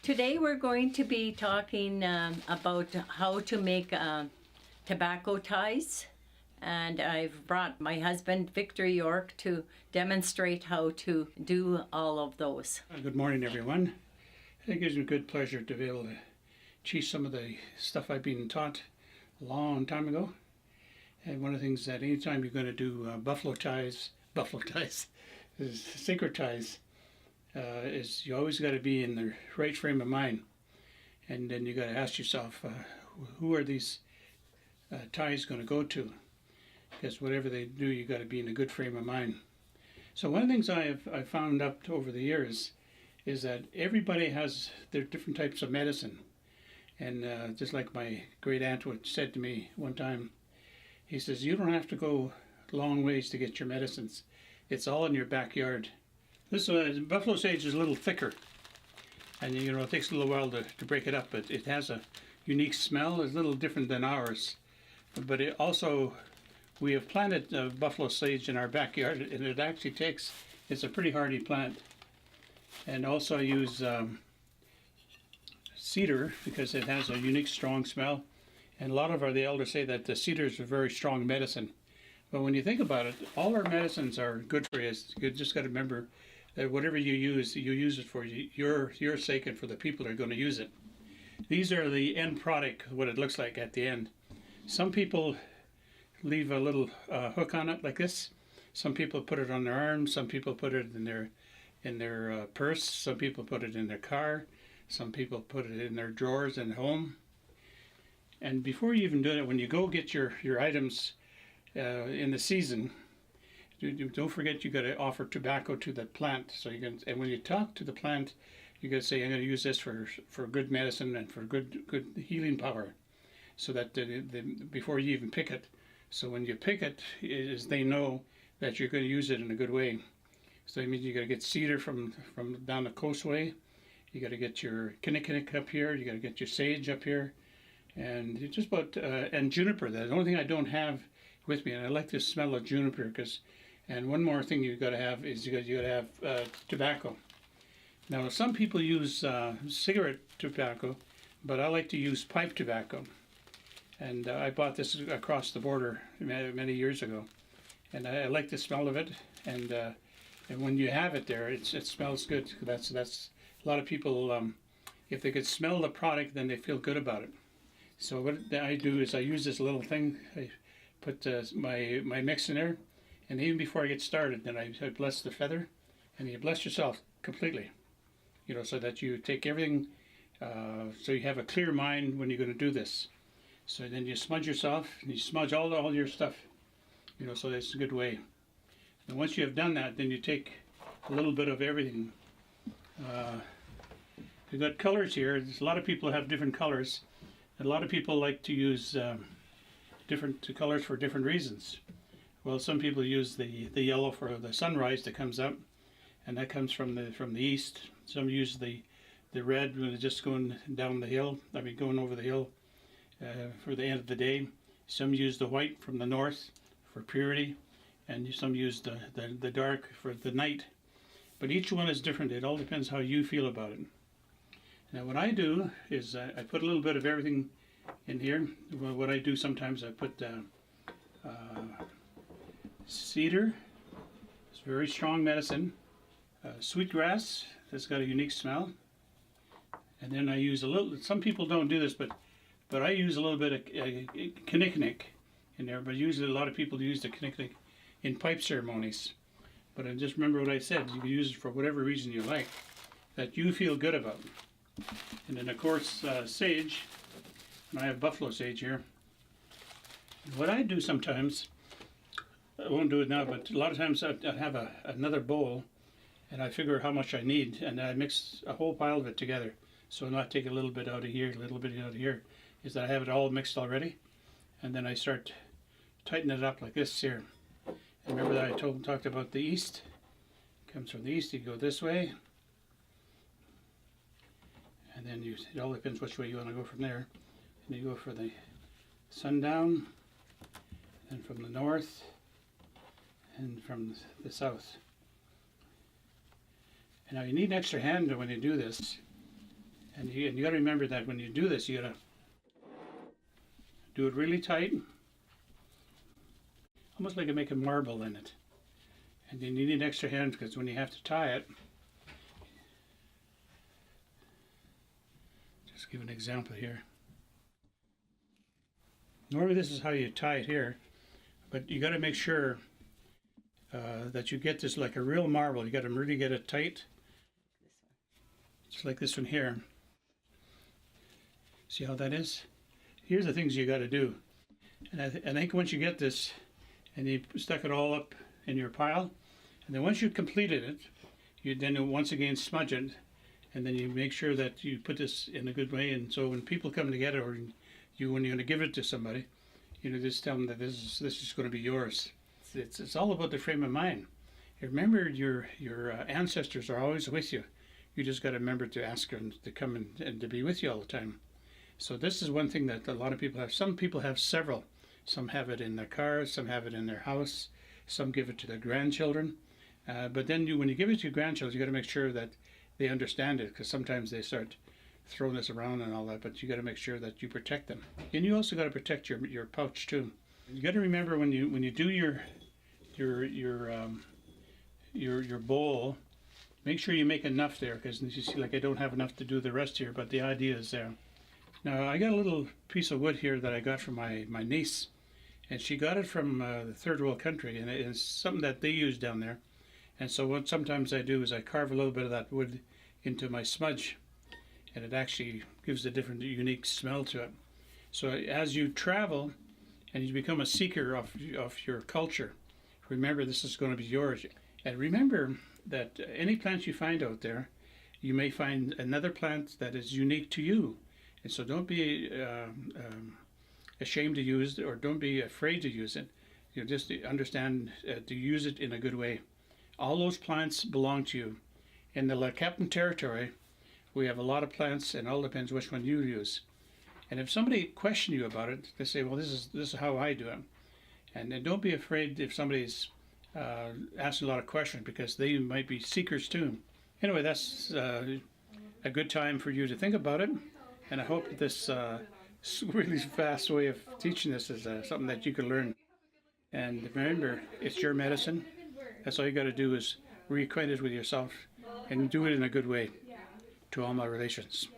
Today we're going to be talking about how to make tobacco ties, and I've brought my husband Victor York to demonstrate how to do all of those. Good morning, everyone. It gives me good pleasure to be able to teach some of the stuff I've been taught a long time ago. And one of the things that anytime you're going to do buffalo ties, sacred ties, is you always got to be in the right frame of mind. And then you got to ask yourself, who are these ties going to go to? Because whatever they do, you got to be in a good frame of mind. So one of the things I've found out over the years is that everybody has their different types of medicine. And just like my great aunt said to me one time, he says, you don't have to go long ways to get your medicines. It's all in your backyard. This buffalo sage is a little thicker, and it takes a little while to break it up, but it has a unique smell. It's a little different than ours. But it also, we have planted buffalo sage in our backyard, and it actually it's a pretty hardy plant. And also I use cedar because it has a unique strong smell. And a lot of the elders say that the cedar is a very strong medicine. But when you think about it, all our medicines are good for you. You just got to remember that whatever you use it for your sake and for the people that are going to use it. These are the end product, what it looks like at the end. Some people leave a little hook on it like this. Some people put it on their arm. Some people put it in their purse. Some people put it in their car. Some people put it in their drawers and home. And before you even do it, when you go get your items in the season, don't forget you got to offer tobacco to the plant. So you can, and when you talk to the plant, you got to say, I'm going to use this for good medicine and for good healing power. So that before you even pick it, so when you pick it, they know that you're going to use it in a good way. So that means you got to get cedar from down the coastway. You got to get your kinnikinnick up here. You got to get your sage up here, and just about and juniper. That's the only thing I don't have with me, and I like the smell of juniper because. And one more thing you've got to have is you got to have tobacco. Now some people use cigarette tobacco, but I like to use pipe tobacco. And I bought this across the border many years ago, and I like the smell of it. And when you have it there, it smells good. That's a lot of people. If they could smell the product, then they feel good about it. So what I do is I use this little thing. I put my mix in there. And even before I get started, then I bless the feather, and you bless yourself completely, so that you take everything, so you have a clear mind when you're going to do this. So then you smudge yourself, and you smudge all your stuff, so that's a good way. And once you have done that, then you take a little bit of everything. We've got colors here. There's a lot of people have different colors. And a lot of people like to use different colors for different reasons. Well, some people use the yellow for the sunrise that comes up, and that comes from the east. Some use the red when it's just going down the hill. Going over the hill for the end of the day. Some use the white from the north for purity, and some use the dark for the night. But each one is different. It all depends how you feel about it. Now, what I do is I put a little bit of everything in here. Well, what I do sometimes I put. Cedar, it's very strong medicine. Sweetgrass, that's got a unique smell. And then I use a little, some people don't do this, but I use a little bit of kinnikinnick in there, but usually a lot of people use the kinnikinnick in pipe ceremonies. But I just remember what I said, you can use it for whatever reason you like, that you feel good about. And then of course sage, and I have buffalo sage here. What I do sometimes, I won't do it now, but a lot of times I have another bowl, and I figure how much I need, and I mix a whole pile of it together. So not take a little bit out of here, a little bit out of here, is that I have it all mixed already, and then I start tightening it up like this here. And remember that I talked about the east? It comes from the east, you go this way, and then it all depends which way you want to go from there. And you go for the sundown, and from the north, and from the south. And now you need an extra hand when you do this, And you got to remember that when you do this, you got to do it really tight, almost like you make a marble in it. And then you need extra hands because when you have to tie it, just give an example here. Normally this is how you tie it here, but you got to make sure that you get this like a real marble. You got to really get it tight, just like this one here. See how that is? Here's the things you got to do. And I think once you get this, and you stuck it all up in your pile, and then once you completed it, you then once again smudge it, and then you make sure that you put this in a good way. And so when people come to get it, or when you're going to give it to somebody, you know, just tell them that this is going to be yours. It's all about the frame of mind. Remember, your ancestors are always with you. You just got to remember to ask them to come and to be with you all the time. So this is one thing that a lot of people have. Some people have several. Some have it in their cars, some have it in their house, some give it to their grandchildren. But then when you give it to your grandchildren, you got to make sure that they understand it, because sometimes they start throwing this around and all that, but you got to make sure that you protect them. And you also got to protect your pouch too. You got to remember when you do your bowl, make sure you make enough there, because you see, like, I don't have enough to do the rest here, but the idea is there. Now I got a little piece of wood here that I got from my niece, and she got it from the third world country, and it's something that they use down there. And so what sometimes I do is I carve a little bit of that wood into my smudge, and it actually gives a different, unique smell to it. So as you travel and you become a seeker of your culture, remember this is going to be yours. And remember that any plant you find out there, you may find another plant that is unique to you. And so don't be ashamed to use it, or don't be afraid to use it. You know, just understand to use it in a good way. All those plants belong to you. In the Nlaka'pamux territory, we have a lot of plants, and it all depends which one you use. And if somebody question you about it, they say, well, this is how I do it. And don't be afraid if somebody's asking a lot of questions, because they might be seekers too. Anyway, that's a good time for you to think about it. And I hope that this really fast way of teaching this is something that you can learn. And remember, it's your medicine. That's all you got to do is reacquaint it with yourself and do it in a good way. To all my relations.